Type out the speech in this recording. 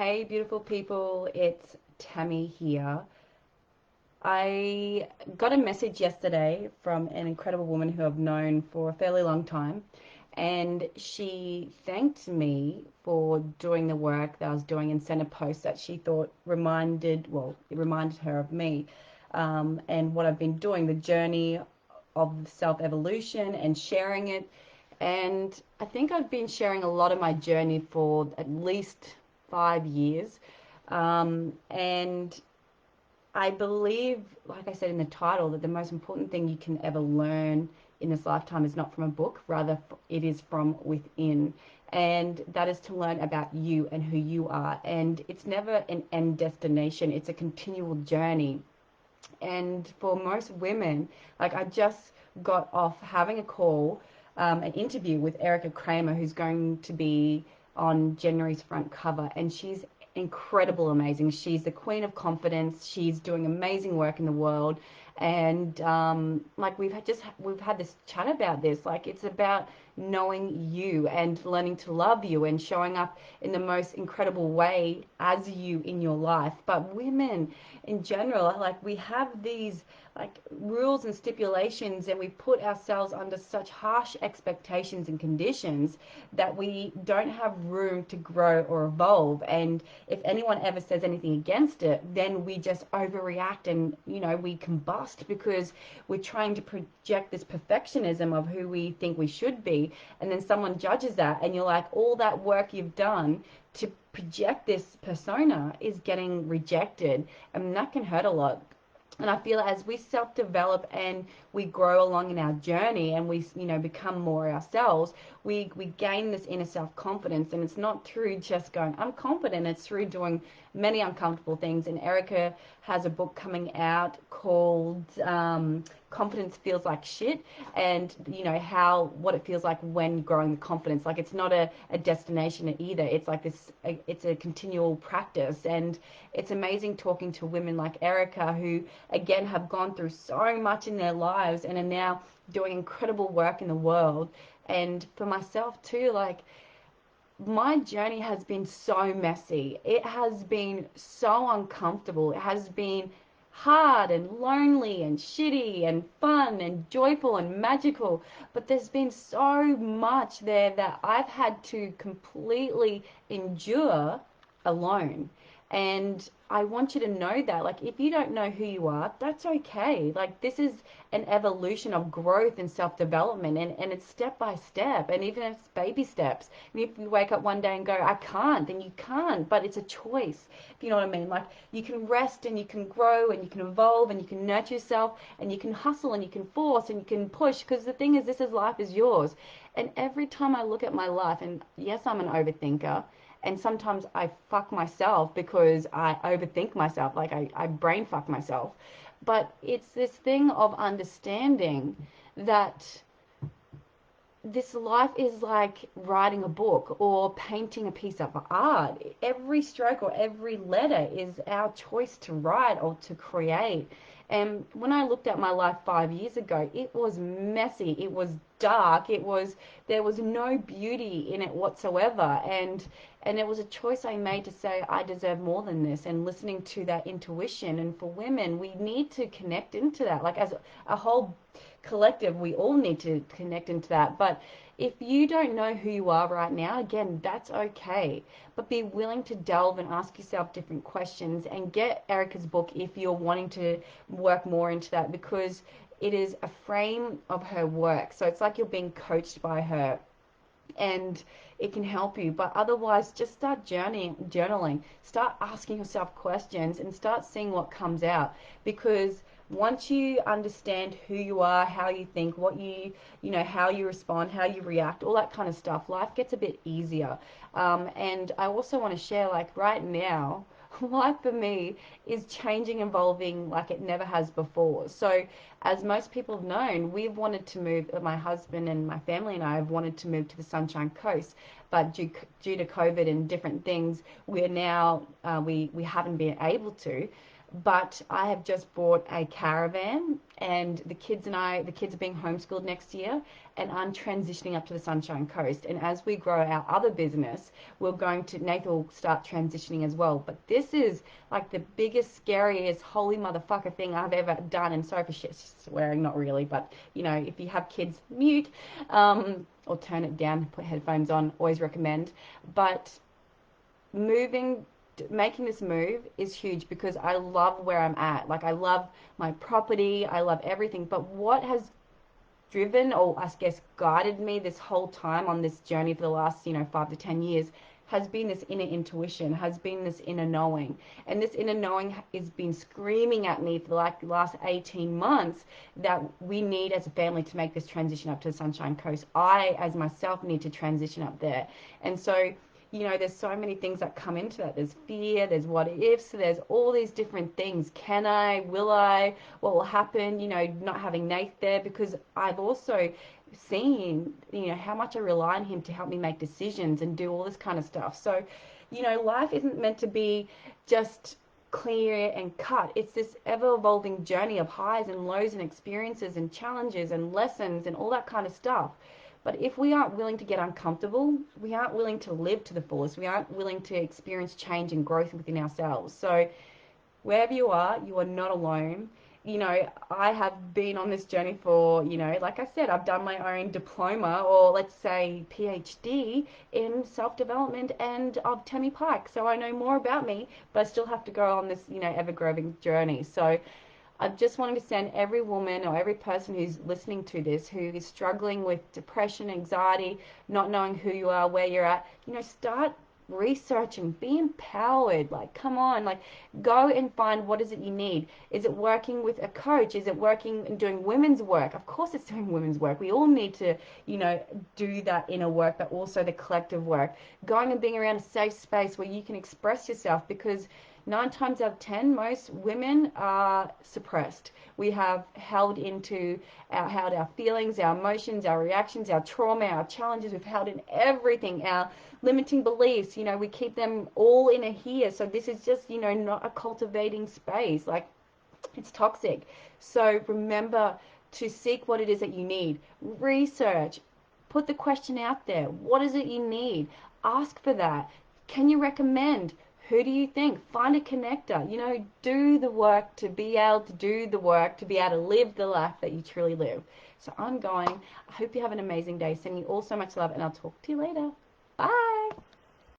Hey, beautiful people, it's Tammy here. I got a message yesterday from an incredible woman who I've known for a fairly long time, and she thanked me for doing the work that I was doing and sent a post that she thought it reminded her of me, and what I've been doing, the journey of self-evolution and sharing it. And I think I've been sharing a lot of my journey for at least 5 years. And I believe, like I said in the title, that the most important thing you can ever learn in this lifetime is not from a book, rather, it is from within. And that is to learn about you and who you are. And it's never an end destination, it's a continual journey. And for most women, like I just got off having a call, an interview with Erica Kramer, who's going to be on January's front cover, and she's incredible, amazing. She's the queen of confidence. She's doing amazing work in the world, and like we've had this chat about this. Like it's about knowing you and learning to love you and showing up in the most incredible way as you in your life. But women in general, like we have these like rules and stipulations, and we put ourselves under such harsh expectations and conditions that we don't have room to grow or evolve. And if anyone ever says anything against it, then we just overreact and we combust because we're trying to project this perfectionism of who we think we should be. And then someone judges that, and you're like, all that work you've done to project this persona is getting rejected, and that can hurt a lot. And I feel as we self-develop and we grow along in our journey and we become more ourselves, we gain this inner self-confidence. And it's not through just going I'm confident, it's through doing many uncomfortable things. And Erica has a book coming out called Confidence Feels Like Shit, and how what it feels like when growing the confidence. Like it's not a destination either, it's like it's a continual practice. And it's amazing talking to women like Erica, who again have gone through so much in their lives and are now doing incredible work in the world. And for myself too, like my journey has been so messy. It has been so uncomfortable. It has been hard and lonely and shitty and fun and joyful and magical. But there's been so much there that I've had to completely endure alone. And I want you to know that, like, if you don't know who you are, that's okay. Like, this is an evolution of growth and self development, and it's step by step, and even if it's baby steps. And if you wake up one day and go, I can't, then you can't, but it's a choice, if you know what I mean. Like, you can rest and you can grow and you can evolve and you can nurture yourself and you can hustle and you can force and you can push, because the thing is, this is life is yours. And every time I look at my life, and yes, I'm an overthinker, and sometimes I fuck myself because I overthink myself, like I brain fuck myself. But it's this thing of understanding that this life is like writing a book or painting a piece of art. Every stroke or every letter is our choice to write or to create. And when I looked at my life 5 years ago, it was messy, it was dark, there was no beauty in it whatsoever. And it was a choice I made to say I deserve more than this, and listening to that intuition. And for women, we need to connect into that. Like as a whole collective, we all need to connect into that. But if you don't know who you are right now, again, that's okay. But be willing to delve and ask yourself different questions, and get Erica's book if you're wanting to work more into that, because it is a frame of her work. So it's like you're being coached by her, and it can help you. But otherwise, just start journaling, start asking yourself questions, and start seeing what comes out. Because once you understand who you are, how you think, what how you respond, how you react, all that kind of stuff, life gets a bit easier. And I also want to share, like right now, life for me is changing, evolving like it never has before. So, as most people have known, we've wanted to move, my husband and my family and I have wanted to move to the Sunshine Coast, but due to COVID and different things, we're now, we haven't been able to. But I have just bought a caravan, and the kids are being homeschooled next year, and I'm transitioning up to the Sunshine Coast. And as we grow our other business, Nathan will start transitioning as well. But this is like the biggest, scariest, holy motherfucker thing I've ever done. And sorry for shit swearing, not really, but you know, if you have kids, mute, or turn it down, put headphones on, always recommend. But moving making this move is huge because I love where I'm at. Like I love my property, I love everything. But what has driven, or I guess guided me this whole time on this journey for the last, 5 to 10 years, has been this inner intuition, has been this inner knowing. And this inner knowing has been screaming at me for like the last 18 months that we need as a family to make this transition up to the Sunshine Coast. I, as myself, need to transition up there. And so, there's so many things that come into that. There's fear, there's what ifs, there's all these different things. Can I? Will I? What will happen? Not having Nate there, because I've also seen, how much I rely on him to help me make decisions and do all this kind of stuff. So, life isn't meant to be just clear and cut. It's this ever evolving journey of highs and lows and experiences and challenges and lessons and all that kind of stuff. But if we aren't willing to get uncomfortable, we aren't willing to live to the fullest, we aren't willing to experience change and growth within ourselves. So wherever you are not alone. I have been on this journey for, like I said, I've done my own diploma, or let's say PhD in self-development and of Tammy Pike. So I know more about me, but I still have to go on this, ever-growing journey. So I just wanted to send every woman or every person who's listening to this who is struggling with depression, anxiety, not knowing who you are, where you're at, start researching, be empowered. Like, come on, like, go and find what is it you need. Is it working with a coach? Is it working and doing women's work? Of course it's doing women's work. We all need to, do that inner work, but also the collective work. Going and being around a safe space where you can express yourself, because 9 times out of 10, most women are suppressed. We have held our feelings, our emotions, our reactions, our trauma, our challenges. We've held in everything, our limiting beliefs. We keep them all in a here. So this is just, not a cultivating space. Like, it's toxic. So remember to seek what it is that you need. Research. Put the question out there. What is it you need? Ask for that. Can you recommend? Who do you think? Find a connector. Do the work to be able to do the work, to be able to live the life that you truly live. So I'm going. I hope you have an amazing day. Sending you all so much love, and I'll talk to you later. Bye.